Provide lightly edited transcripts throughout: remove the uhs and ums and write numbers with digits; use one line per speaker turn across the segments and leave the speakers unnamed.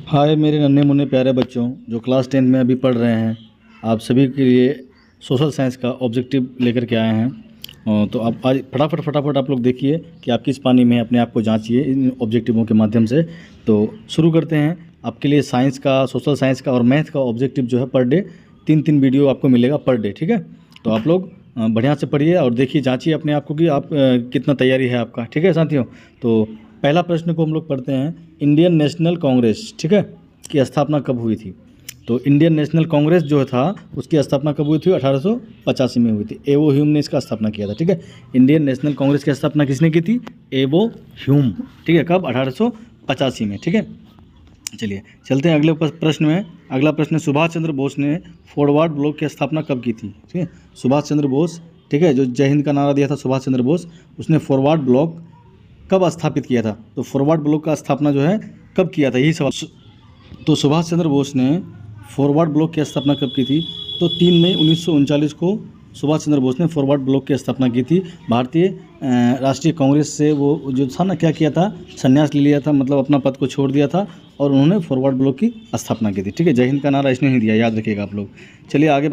हाय मेरे नन्हे मुन्ने प्यारे बच्चों जो क्लास 10 में अभी पढ़ रहे हैं, आप सभी के लिए सोशल साइंस का ऑब्जेक्टिव लेकर के आए हैं। तो आप आज फटाफट आप लोग देखिए कि आप किस पानी में अपने आप को जांचिए इन ऑब्जेक्टिवों के माध्यम से। तो शुरू करते हैं। आपके लिए साइंस का, सोशल साइंस का और मैथ का ऑब्जेक्टिव जो है पर डे 3-3 वीडियो आपको मिलेगा पर डे, ठीक है। तो आप लोग बढ़िया से पढ़िए और देखिए, जांचिए अपने आप को कि आप कितना तैयारी है आपका, ठीक है साथियों। तो पहला प्रश्न को हम लोग पढ़ते हैं। इंडियन नेशनल कांग्रेस, ठीक है, की स्थापना कब हुई थी? तो इंडियन नेशनल कांग्रेस जो था उसकी स्थापना कब हुई थी? 1885 में हुई थी। एवो ह्यूम ने इसका स्थापना किया था, ठीक है। इंडियन नेशनल कांग्रेस की स्थापना किसने की थी? एवो ह्यूम, ठीक है। कब? 1885 में, ठीक है। चलिए चलते हैं अगले प्रश्न में। अगला प्रश्न, सुभाष चंद्र बोस ने फॉरवर्ड ब्लॉक की स्थापना कब की थी? ठीक है, सुभाष चंद्र बोस, ठीक है, जो जय हिंद का नारा दिया था सुभाष चंद्र बोस, उसने फॉरवर्ड ब्लॉक कब स्थापित किया था? तो फॉरवर्ड ब्लॉक का स्थापना जो है कब किया था, यही सवाल। तो सुभाष चंद्र बोस ने फॉरवर्ड ब्लॉक की स्थापना कब की थी? तो 3 मई 1939 को सुभाष चंद्र बोस ने फॉरवर्ड ब्लॉक की स्थापना की थी। भारतीय राष्ट्रीय कांग्रेस से वो जो था ना, क्या किया था, संन्यास ले लिया था, मतलब अपना पद को छोड़ दिया था और उन्होंने फॉरवर्ड ब्लॉक की स्थापना की थी, ठीक है। जय हिंद का नारा इसने ही दिया, याद रखिएगा आप लोग। चलिए आगे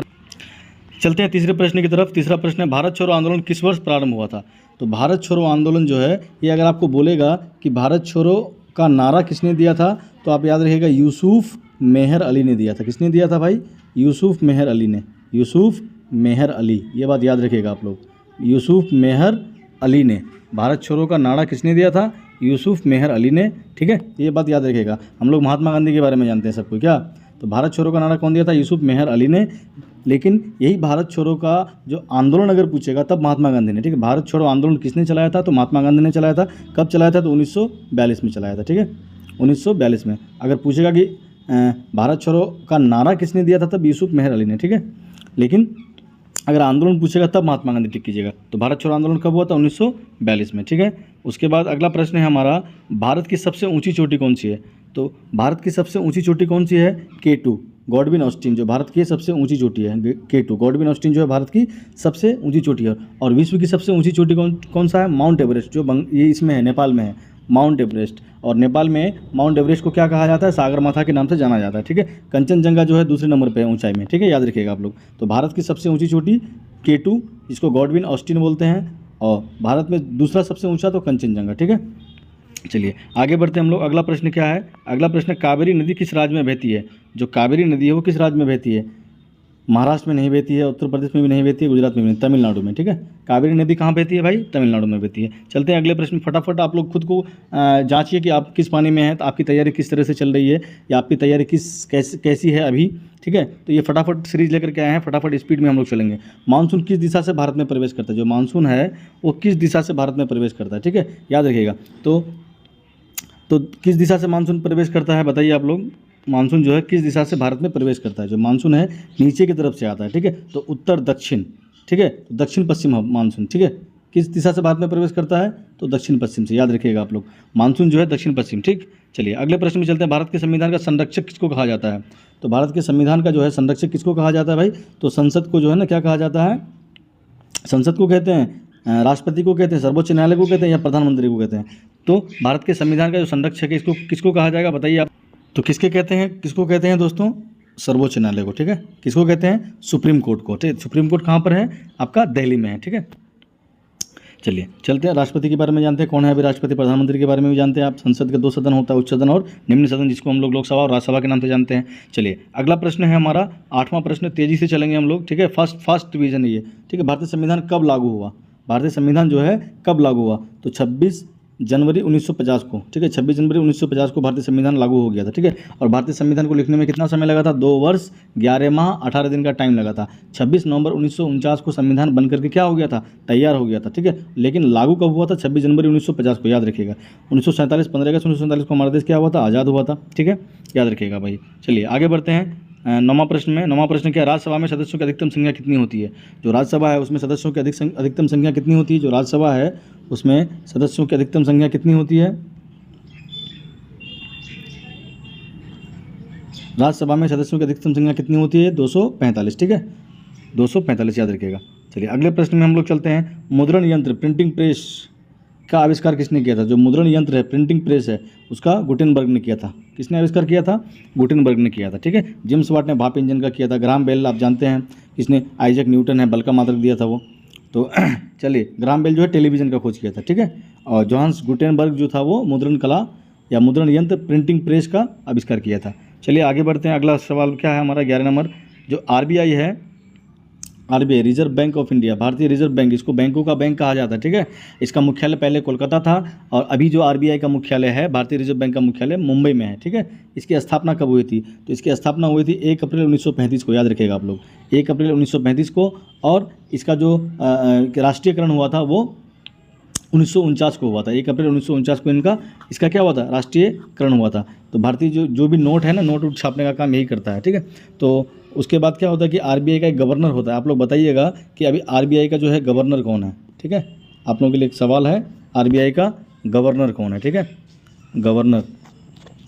चलते हैं तीसरे प्रश्न की तरफ। तीसरा प्रश्न है, भारत छोड़ो आंदोलन किस वर्ष प्रारंभ हुआ था? तो भारत छोड़ो आंदोलन जो है, ये अगर आपको बोलेगा कि भारत छोड़ो का नारा किसने दिया था, तो आप याद रखिएगा यूसुफ मेहर अली ने दिया था। किसने दिया था भाई? यूसुफ मेहर अली ने। यूसुफ मेहर अली, ये बात याद रखिएगा आप लोग। यूसुफ मेहर अली ने भारत छोड़ो का नारा किसने दिया था? यूसुफ मेहर अली ने, ठीक है, ये बात याद रखिएगा। हम लोग महात्मा गांधी के बारे में जानते हैं सबको, क्या? तो भारत छोड़ो का नारा कौन दिया था? यूसुफ मेहर अली ने। लेकिन यही भारत छोड़ो का जो आंदोलन अगर पूछेगा तब महात्मा गांधी ने, ठीक है। भारत छोड़ो आंदोलन किसने चलाया था? तो महात्मा गांधी ने चलाया था। कब चलाया था? तो 1942 में चलाया था, ठीक है, 1942 में। अगर पूछेगा कि भारत छोड़ो का नारा किसने दिया था, तब यूसुफ मेहर अली ने, ठीक है। लेकिन अगर आंदोलन पूछेगा तब महात्मा गांधी टिक कीजिएगा। तो भारत छोड़ो आंदोलन कब हुआ था? 1942 में, ठीक है। उसके बाद अगला प्रश्न है हमारा, भारत की सबसे ऊंची चोटी कौन सी है? तो भारत की सबसे ऊंची चोटी कौन सी है? K2 गॉडविन ऑस्टिन, जो भारत की सबसे ऊंची चोटी है। K2 गॉडविन ऑस्टिन जो है भारत की सबसे ऊंची चोटी है। और विश्व की सबसे ऊंची चोटी कौन सा है? माउंट एवरेस्ट, जो ये इसमें है, नेपाल में है, माउंट एवरेस्ट। और नेपाल में माउंट एवरेस्ट को क्या कहा जाता है? सागरमाथा के नाम से जाना जाता है, ठीक है। कंचनजंगा जो है दूसरे नंबर पे है ऊंचाई में, ठीक है, याद रखिएगा आप लोग। तो भारत की सबसे ऊंची चोटी K2, जिसको गॉडविन ऑस्टिन बोलते हैं, और भारत में दूसरा सबसे ऊंचा तो कंचनजंगा, ठीक है। चलिए आगे बढ़ते हैं हम लोग। अगला प्रश्न क्या है? अगला प्रश्न, कावेरी नदी किस राज्य में बहती है? जो कावेरी नदी है वो किस राज्य में बहती है? महाराष्ट्र में नहीं बहती है, उत्तर प्रदेश में भी नहीं बहती है, गुजरात में भी नहीं, तमिलनाडु में, ठीक है। कावेरी नदी कहाँ बहती है भाई? तमिलनाडु में बहती है। चलते हैं अगले प्रश्न। फटाफट आप लोग खुद को जांचिए कि आप किस पानी में हैं, तो आपकी तैयारी किस तरह से चल रही है, या आपकी तैयारी कैसी है अभी, ठीक है। तो ये फटाफट सीरीज लेकर के आए हैं, फटाफट स्पीड में हम लोग चलेंगे। मानसून किस दिशा से भारत में प्रवेश करता है? जो मानसून है वो किस दिशा से भारत में प्रवेश करता है, ठीक है, याद रखिएगा। तो किस दिशा से मानसून प्रवेश करता है बताइए आप लोग। मानसून जो है किस दिशा से भारत में प्रवेश करता है? जो मानसून है नीचे की तरफ से आता है, ठीक है, तो उत्तर दक्षिण, ठीक है, तो दक्षिण पश्चिम मानसून, ठीक है। किस दिशा से भारत में प्रवेश करता है? तो दक्षिण पश्चिम से, याद रखिएगा आप लोग। मानसून जो है दक्षिण पश्चिम, ठीक। चलिए अगले प्रश्न में चलते हैं। भारत के संविधान का संरक्षक किसको कहा जाता है? तो भारत के संविधान का जो है संरक्षक किसको कहा जाता है भाई? तो संसद को जो है ना, क्या कहा जाता है? संसद को कहते हैं, राष्ट्रपति को कहते हैं, सर्वोच्च न्यायालय को कहते हैं, या प्रधानमंत्री को कहते हैं? तो भारत के संविधान का जो संरक्षक है इसको किसको कहा जाएगा बताइए आप। तो किसको कहते हैं दोस्तों? सर्वोच्च न्यायालय को, ठीक है। किसको कहते हैं? सुप्रीम कोर्ट को, ठीक है। सुप्रीम कोर्ट कहाँ पर है? आपका दिल्ली में है, ठीक है। चलिए चलते हैं, राष्ट्रपति के बारे में जानते हैं, कौन है अभी राष्ट्रपति। प्रधानमंत्री के बारे में भी जानते हैं आप। संसद के 2 सदन होता है, उच्च सदन और निम्न सदन, जिसको हम लोग लोकसभा और राज्यसभा के नाम से जानते हैं। चलिए अगला प्रश्न है हमारा 8वां प्रश्न, तेजी से चलेंगे हम लोग, ठीक है। फर्स्ट डिवीजन है ये, ठीक है। भारतीय संविधान कब लागू हुआ? भारतीय संविधान जो है कब लागू हुआ? तो 26 जनवरी 1950 को, ठीक है, 26 जनवरी 1950 को भारतीय संविधान लागू हो गया था, ठीक है। और भारतीय संविधान को लिखने में कितना समय लगा था? 2 वर्ष 11 माह 18 दिन का टाइम लगा था। 26 नवंबर 1949 को संविधान बन करके क्या हो गया था? तैयार हो गया था, ठीक है। लेकिन लागू कब हुआ था? 26 जनवरी 1950 को, याद रखिएगा। 1947 15 अगस्त 1947 को हमारा देश क्या हुआ था? आज़ाद हुआ था, ठीक है, याद रखिएगा भाई। चलिए आगे बढ़ते हैं। 9वां प्रश्न क्या? राज्यसभा में सदस्यों की अधिकतम संख्या कितनी होती है? जो राज्यसभा है उसमें सदस्यों की अधिकतम संख्या कितनी होती है? जो राज्यसभा है उसमें सदस्यों की अधिकतम संख्या कितनी होती है? राज्यसभा में सदस्यों की अधिकतम संख्या कितनी होती है? 245, ठीक है, 245, याद रखिएगा। चलिए अगले प्रश्न में हम लोग चलते हैं। मुद्रण यंत्र, प्रिंटिंग प्रेस का आविष्कार किसने किया था? जो मुद्रण यंत्र है, प्रिंटिंग प्रेस है, उसका गुटेनबर्ग ने किया था। किसने आविष्कार किया था? गुटेनबर्ग ने किया था। ठीक है। जेम्स वाट ने भाप इंजन का किया था। ग्राहम बेल आप जानते हैं किसने? आइजैक न्यूटन है, बल का मात्रक दिया था वो। तो चलिए, ग्राहम बेल जो है टेलीविज़न का खोज किया था। ठीक है। और जोहान्स गुटेनबर्ग जो था वो मुद्रण कला या मुद्रण यंत्र, प्रिंटिंग प्रेस का आविष्कार किया था। चलिए आगे बढ़ते हैं। अगला सवाल क्या है हमारा? 11 नंबर। जो आरबीआई है, RBI reserve bank of India, भारतीय रिजर्व बैंक, इसको बैंकों का बैंक कहा जाता है। ठीक है। इसका मुख्यालय पहले कोलकाता था और अभी जो आरबीआई का मुख्यालय है, भारतीय रिजर्व बैंक का मुख्यालय मुंबई में है। ठीक है। इसकी स्थापना कब हुई थी? तो इसकी स्थापना हुई थी 1 अप्रैल 1935 को, याद रखिएगा आप लोग, 1 अप्रैल 1935 को। और इसका जो राष्ट्रीयकरण हुआ था वो 1949 को हुआ था। 1 अप्रैल 1949 को इसका क्या हुआ था? राष्ट्रीयकरण हुआ था। तो भारतीय जो भी नोट है ना, नोट छापने का काम यही करता है। ठीक है। तो उसके बाद क्या होता है कि आरबीआई का एक गवर्नर होता है। आप लोग बताइएगा कि अभी आरबीआई का जो है गवर्नर कौन है? ठीक है। आप लोगों के लिए एक सवाल है, आरबीआई का गवर्नर कौन है? ठीक है। गवर्नर,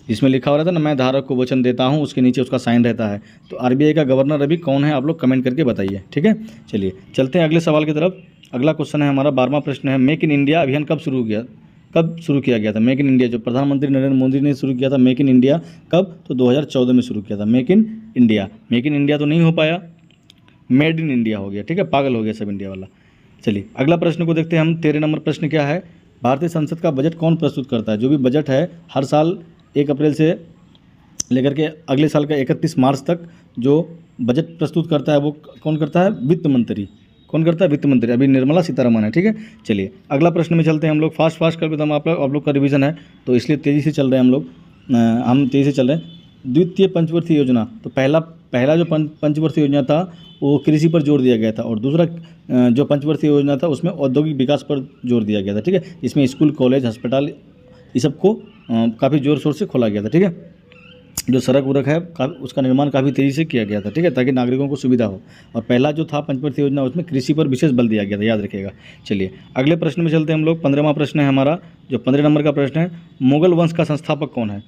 इसमें लिखा हो रहा था ना, मैं धारक को वचन देता हूँ, उसके नीचे उसका साइन रहता है। तो आरबीआई का गवर्नर अभी कौन है? आप लोग कमेंट करके बताइए। ठीक है। चलिए चलते हैं अगले सवाल की तरफ। अगला क्वेश्चन है हमारा, 12वां प्रश्न है, मेक इन इंडिया अभियान कब शुरू किया गया था? मेक इन इंडिया जो प्रधानमंत्री नरेंद्र मोदी ने शुरू किया था, मेक इन इंडिया कब? तो 2014 में शुरू किया था make in India. Make in India तो नहीं हो पाया, मेड इन इंडिया हो गया। ठीक है। पागल हो गया सब इंडिया वाला। चलिए अगला प्रश्न को देखते हैं हम। 13 नंबर प्रश्न क्या है? भारतीय संसद का बजट कौन प्रस्तुत करता है? जो भी बजट है हर साल 1 अप्रैल से लेकर के अगले साल का 31 मार्च तक जो बजट प्रस्तुत करता है वो कौन करता है? वित्त मंत्री। कौन करता है? वित्त मंत्री। अभी निर्मला सीतारमण है। ठीक है। चलिए अगला प्रश्न में चलते हैं हम लोग। फास्ट कर हम आप लोग का रिवीजन है तो इसलिए तेज़ी से चल रहे हैं हम तेज़ी से चल रहे हैं। द्वितीय पंचवर्षीय योजना, तो पहला जो पंचवर्षीय योजना था वो कृषि पर जोर दिया गया था और दूसरा जो पंचवर्षीय योजना था उसमें औद्योगिक विकास पर जोर दिया गया था। ठीक है। इसमें स्कूल, कॉलेज, अस्पताल ये सबको काफ़ी जोर शोर से खोला गया था। ठीक है। जो सड़क उड़क है उसका निर्माण काफ़ी तेज़ी से किया गया था। ठीक है। ताकि नागरिकों को सुविधा हो। और पहला जो था पंचवर्षीय योजना उसमें कृषि पर विशेष बल दिया गया था, याद रखिएगा। चलिए अगले प्रश्न में चलते हैं हम लोग। 15वां प्रश्न है हमारा, जो 15 नंबर का प्रश्न है, मुगल वंश का संस्थापक कौन है?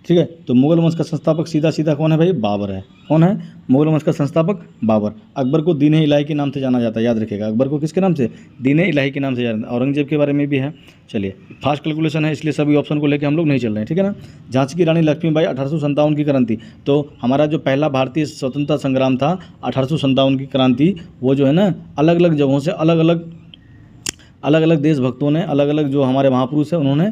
ठीक है। तो मुगल वंश का संस्थापक सीधा कौन है भाई? बाबर है। कौन है? मुगल वंश का संस्थापक बाबर। अकबर को दीन ए इलाही के नाम से जाना जाता है, याद रखिएगा। अकबर को किसके नाम से? दीन ए इलाही के नाम से जाना जाता है। औरंगजेब के बारे में भी है। चलिए फास्ट कैलकुलेशन है इसलिए सभी ऑप्शन को लेकर हम लोग नहीं चल रहे हैं। ठीक है ना। झांसी की रानी लक्ष्मीबाई 1857 की क्रांति, तो हमारा जो पहला भारतीय स्वतंत्रता संग्राम था 1857 की क्रांति, वो जो है ना अलग अलग जगहों से अलग अलग देशभक्तों ने, अलग अलग जो हमारे महापुरुष हैं उन्होंने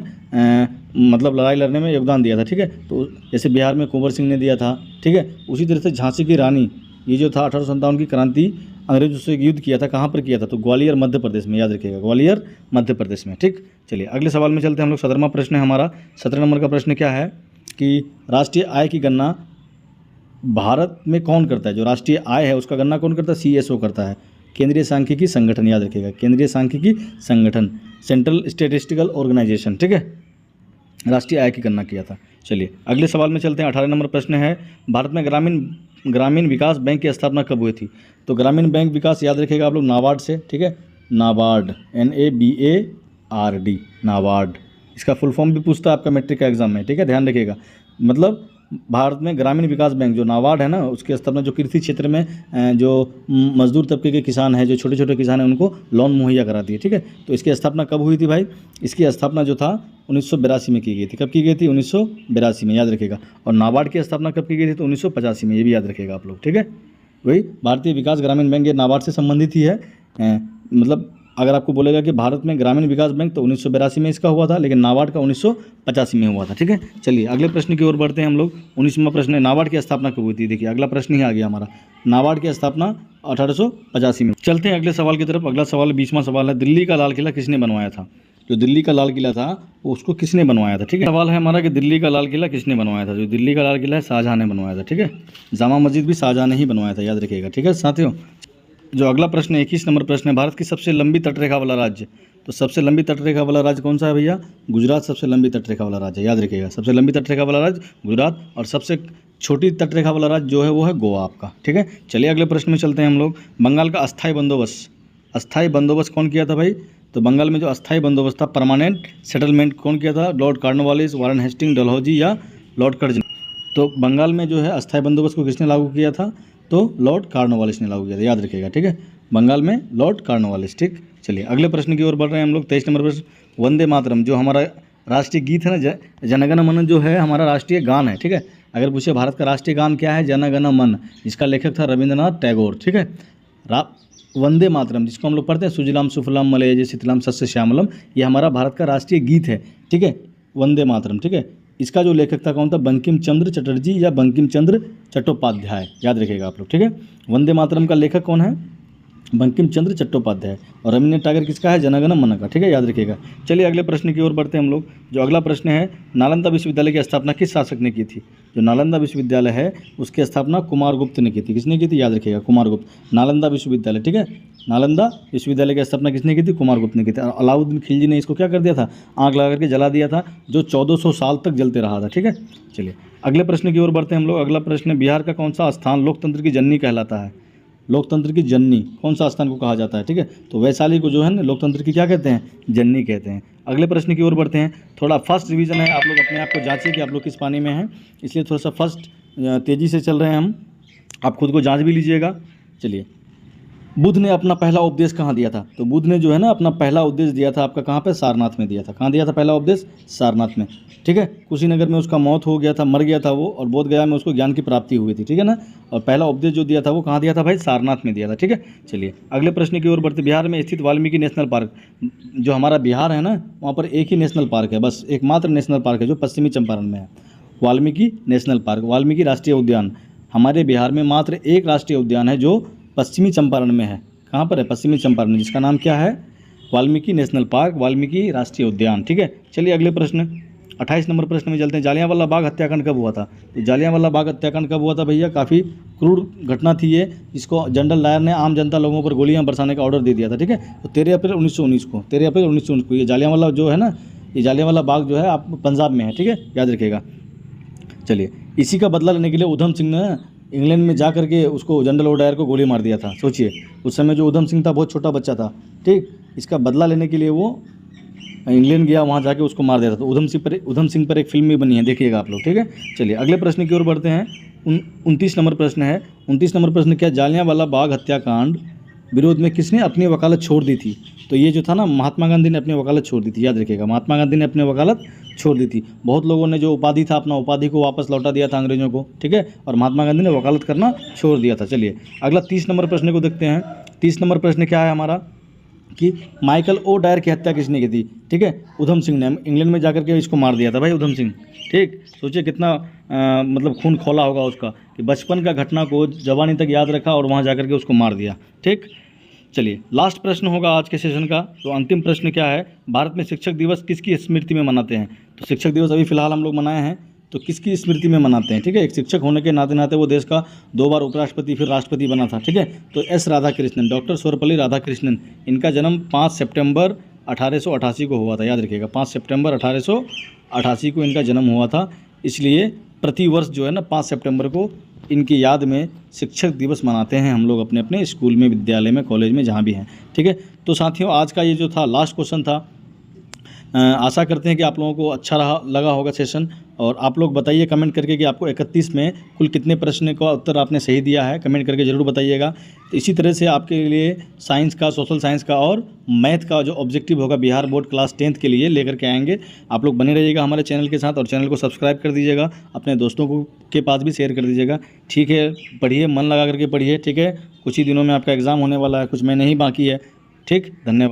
मतलब लड़ाई लड़ने में योगदान दिया था। ठीक है। तो जैसे बिहार में कुंवर सिंह ने दिया था। ठीक है। उसी तरह से झांसी की रानी, ये जो था 1857 की क्रांति, अंग्रेजों से युद्ध किया था। कहाँ पर किया था? तो ग्वालियर मध्य प्रदेश में, याद रखिएगा, ग्वालियर मध्य प्रदेश में। ठीक। चलिए अगले सवाल में चलते हैं हम लोग। 17वां प्रश्न है हमारा। 17 नंबर का प्रश्न क्या है कि राष्ट्रीय आय की गणना भारत में कौन करता है? जो राष्ट्रीय आय है उसका गणना कौन करता है? CSO करता है, केंद्रीय सांख्यिकी संगठन, याद रखिएगा, केंद्रीय सांख्यिकी संगठन, सेंट्रल स्टैटिस्टिकल ऑर्गेनाइजेशन। ठीक है। राष्ट्रीय आय की गणना किया था। चलिए अगले सवाल में चलते हैं। 18 नंबर प्रश्न है, भारत में ग्रामीण विकास बैंक की स्थापना कब हुई थी? तो ग्रामीण बैंक विकास याद रखिएगा आप लोग, नाबार्ड से। ठीक है। नाबार्ड, NABARD, नाबार्ड। इसका फुल फॉर्म भी पूछता है आपका मैट्रिक का एग्जाम में। ठीक है। ध्यान रखिएगा। मतलब भारत में ग्रामीण विकास बैंक जो नाबार्ड है ना, उसकी स्थापना जो कृषि क्षेत्र में जो मजदूर तबके के किसान हैं, जो छोटे छोटे किसान हैं, उनको लोन मुहैया कराती है। ठीक है। तो इसकी स्थापना कब हुई थी भाई? इसकी स्थापना जो था 1982 में की गई थी। कब की गई थी? 1982 में, याद रखिएगा। और नाबार्ड की स्थापना कब की गई थी? तो 1985 में, ये भी याद रखिएगा आप लोग। ठीक है। वही भारतीय विकास ग्रामीण बैंक ये नाबार्ड से संबंधित ही है। मतलब अगर आपको बोलेगा कि भारत में ग्रामीण विकास बैंक तो 1982 में इसका हुआ था, लेकिन नाबार्ड का 1985 में हुआ था। ठीक है। चलिए अगले प्रश्न की ओर बढ़ते हैं हम लोग। 19वां प्रश्न है, नाबार्ड की स्थापना कब हुई थी? देखिए अगला प्रश्न ही आ गया हमारा, नाबार्ड की स्थापना 1885 में। चलते हैं अगले सवाल की तरफ। अगला सवाल 20वां सवाल है, दिल्ली का लाल किला किसने बनवाया था? जो दिल्ली का लाल किला था वो उसको किसने बनवाया था? ठीक है। सवाल है हमारा कि दिल्ली का लाल किला किसने बनवाया था? जो दिल्ली का लाल किला है शाहजहां ने बनवाया था। ठीक है। जामा मस्जिद भी शाहजहां ने ही बनवाया था, याद रखिएगा। ठीक है साथियों। जो अगला प्रश्न 21 नंबर प्रश्न है, भारत की सबसे लंबी तटरेखा वाला राज्य, तो सबसे लंबी तटरेखा वाला राज्य कौन सा है भैया? गुजरात सबसे लंबी तटरेखा वाला राज्य है, याद रखिएगा। सबसे लंबी तटरेखा वाला राज्य गुजरात, और सबसे छोटी तटरेखा वाला राज्य जो है वो है गोवा आपका। ठीक है। चलिए अगले प्रश्न में चलते हैं हम लोग। बंगाल का अस्थायी बंदोबस्त कौन किया था भाई? तो बंगाल में जो अस्थायी बंदोबस्त था, परमानेंट सेटलमेंट, कौन किया था? लॉर्ड कॉर्नवालिस, वारन हेस्टिंग, डलहौजी या लॉर्ड कर्जन। तो बंगाल में जो है अस्थायी बंदोबस्त को किसने लागू किया था? तो लॉर्ड कॉर्नवालिस ने लागू किया था, याद रखिएगा। ठीक है। बंगाल में लॉर्ड कॉर्नवालिस। ठीक। चलिए अगले प्रश्न की ओर बढ़ रहे हैं हम लोग। 23 नंबर प्रश्न, वंदे मातरम जो हमारा राष्ट्रीय गीत है ना, जनगण मन जो है हमारा राष्ट्रीय गान है, ठीक है। अगर पूछे भारत का राष्ट्रीय गान क्या है, जनगण मन, जिसका लेखक था रविंद्रनाथ टैगोर, ठीक है। वंदे मातरम जिसको हम लोग पढ़ते हैं, सुजलाम सुफलाम मलयज शीतलाम सस्य श्यामलम, ये हमारा भारत का राष्ट्रीय गीत है, ठीक है, वंदे मातरम, ठीक है। इसका जो लेखक था कौन था, बंकिम चंद्र चटर्जी या बंकिम चंद्र चट्टोपाध्याय, याद रखिएगा आप लोग, ठीक है। वंदे मातरम का लेखक कौन है, बंकिम चंद्र चट्टोपाध्याय, और रविंद्रनाथ टैगोर किसका है, जनगण मन का, ठीक है, याद रखिएगा। चलिए अगले प्रश्न की ओर बढ़ते हैं हम लोग। जो अगला प्रश्न है, नालंदा विश्वविद्यालय की स्थापना किस शासक ने की थी। जो नालंदा विश्वविद्यालय है उसकी स्थापना कुमारगुप्त ने की थी। किसने की थी, याद रखिएगा, कुमारगुप्त। नालंदा विश्वविद्यालय, ठीक है, नालंदा विश्वविद्यालय की स्थापना किसने की थी, कुमारगुप्त ने की थी। और अलाउद्दीन खिलजी ने इसको क्या कर दिया था, आग लगा करके जला दिया था, जो 1400 साल तक जलते रहा था, ठीक है। चलिए अगले प्रश्न की ओर बढ़ते हैं हम लोग। अगला प्रश्न, बिहार का कौन सा स्थान लोकतंत्र की जननी कहलाता है। लोकतंत्र की जननी कौन सा स्थान को कहा जाता है, ठीक है। तो वैशाली को जो है ना लोकतंत्र की क्या कहते हैं, जननी कहते हैं। अगले प्रश्न की ओर बढ़ते हैं। थोड़ा फर्स्ट रिवीजन है, आप लोग अपने आप को जांचिए कि आप लोग किस पानी में हैं, इसलिए थोड़ा सा फर्स्ट तेज़ी से चल रहे हैं हम, आप खुद को जांच भी लीजिएगा। चलिए, बुद्ध ने अपना पहला उपदेश कहाँ दिया था। तो बुद्ध ने जो है ना अपना पहला उपदेश दिया था आपका कहाँ पे, सारनाथ में दिया था। कहाँ दिया था पहला उपदेश, सारनाथ में, ठीक है। कुशीनगर में उसका मौत हो गया था, मर गया था वो, और बोध गया में उसको ज्ञान की प्राप्ति हुई थी, ठीक है ना। और पहला उपदेश जो दिया था वो कहाँ दिया था भाई, सारनाथ में दिया था, ठीक है। चलिए अगले प्रश्न की ओर बढ़ते। बिहार में स्थित वाल्मीकि नेशनल पार्क, जो हमारा बिहार है ना वहाँ पर एक ही नेशनल पार्क है, बस एकमात्र नेशनल पार्क है जो पश्चिमी चंपारण में है, वाल्मीकि नेशनल पार्क, वाल्मीकि राष्ट्रीय उद्यान। हमारे बिहार में मात्र एक राष्ट्रीय उद्यान है जो पश्चिमी चंपारण में है। कहाँ पर है, पश्चिमी चंपारण में, जिसका नाम क्या है, वाल्मीकि नेशनल पार्क, वाल्मीकि राष्ट्रीय उद्यान, ठीक है। चलिए अगले प्रश्न 28 नंबर प्रश्न में चलते हैं। जालियांवाला बाग हत्याकांड कब हुआ था। तो जालियांवाला बाग हत्याकांड कब हुआ था भैया, काफ़ी क्रूर घटना थी ये, जिसको जनरल डायर ने आम जनता लोगों पर गोलियां बरसाने का ऑर्डर दे दिया था, ठीक है। तो 13 अप्रैल 1919 को, 13 अप्रैल 1919 को ये जालियांवाला जो है ना, ये जालियांवाला बाग जो है आप पंजाब में है, ठीक है, याद रखिएगा। चलिए इसी का बदला लेने के लिए उधम सिंह ने इंग्लैंड में जा करके उसको जनरल डायर को गोली मार दिया था। सोचिए उस समय जो उधम सिंह था बहुत छोटा बच्चा था, ठीक, इसका बदला लेने के लिए वो इंग्लैंड गया, वहाँ जाके उसको मार दिया था। तो उधम सिंह पर एक फिल्म भी बनी है, देखिएगा आप लोग, ठीक है। चलिए अगले प्रश्न की ओर बढ़ते हैं। 29 नंबर प्रश्न है। 29 नंबर प्रश्न क्या, जालियांवाला बाग हत्याकांड विरोध में किसने अपनी वकालत छोड़ दी थी। तो ये जो था ना, महात्मा गांधी ने अपनी वकालत छोड़ दी थी, याद रखिएगा, महात्मा गांधी ने अपनी वकालत छोड़ दी थी। बहुत लोगों ने जो उपाधि था अपना उपाधि को वापस लौटा दिया था अंग्रेजों को, ठीक है, और महात्मा गांधी ने वकालत करना छोड़ दिया था। चलिए अगला 30 नंबर प्रश्न को देखते हैं। 30 नंबर प्रश्न क्या है हमारा, कि माइकल ओ डायर की हत्या किसने की थी, ठीक है, उधम सिंह ने। इंग्लैंड में जाकर के इसको मार दिया था भाई उधम सिंह, ठीक। सोचिए कितना मतलब खून खोला होगा उसका, कि बचपन का घटना को जवानी तक याद रखा और वहाँ जाकर के उसको मार दिया, ठीक। चलिए लास्ट प्रश्न होगा आज के सेशन का। तो अंतिम प्रश्न क्या है, भारत में शिक्षक दिवस किसकी स्मृति में मनाते हैं। तो शिक्षक दिवस अभी फिलहाल हम लोग मनाए हैं, तो किसकी स्मृति में मनाते हैं, ठीक है। एक शिक्षक होने के नाते नाते वो देश का 2 बार उपराष्ट्रपति फिर राष्ट्रपति बना था, ठीक है। तो एस राधाकृष्णन, डॉक्टर सर्वपल्ली राधाकृष्णन, इनका जन्म 5 सितंबर 1888 को हुआ था, याद रखिएगा, 5 सितंबर 1888 को इनका जन्म हुआ था। इसलिए प्रतिवर्ष जो है ना 5 सितंबर को इनकी याद में शिक्षक दिवस मनाते हैं हम लोग अपने अपने स्कूल में, विद्यालय में, कॉलेज में, जहाँ भी हैं, ठीक है। तो साथियों आज का ये जो था लास्ट क्वेश्चन था। आशा करते हैं कि आप लोगों को अच्छा लगा होगा सेशन, और आप लोग बताइए कमेंट करके कि आपको 31 में कुल कितने प्रश्न का उत्तर आपने सही दिया है, कमेंट करके ज़रूर बताइएगा। तो इसी तरह से आपके लिए साइंस का, सोशल साइंस का और मैथ का जो ऑब्जेक्टिव होगा बिहार बोर्ड क्लास 10th के लिए लेकर के आएंगे। आप लोग बने रहिएगा हमारे चैनल के साथ, और चैनल को सब्सक्राइब कर दीजिएगा, अपने दोस्तों को के पास भी शेयर कर दीजिएगा, ठीक है। पढ़िए, मन लगा करके पढ़िए, ठीक है। कुछ ही दिनों में आपका एग्ज़ाम होने वाला है, कुछ महीने ही बाकी है, ठीक। धन्यवाद।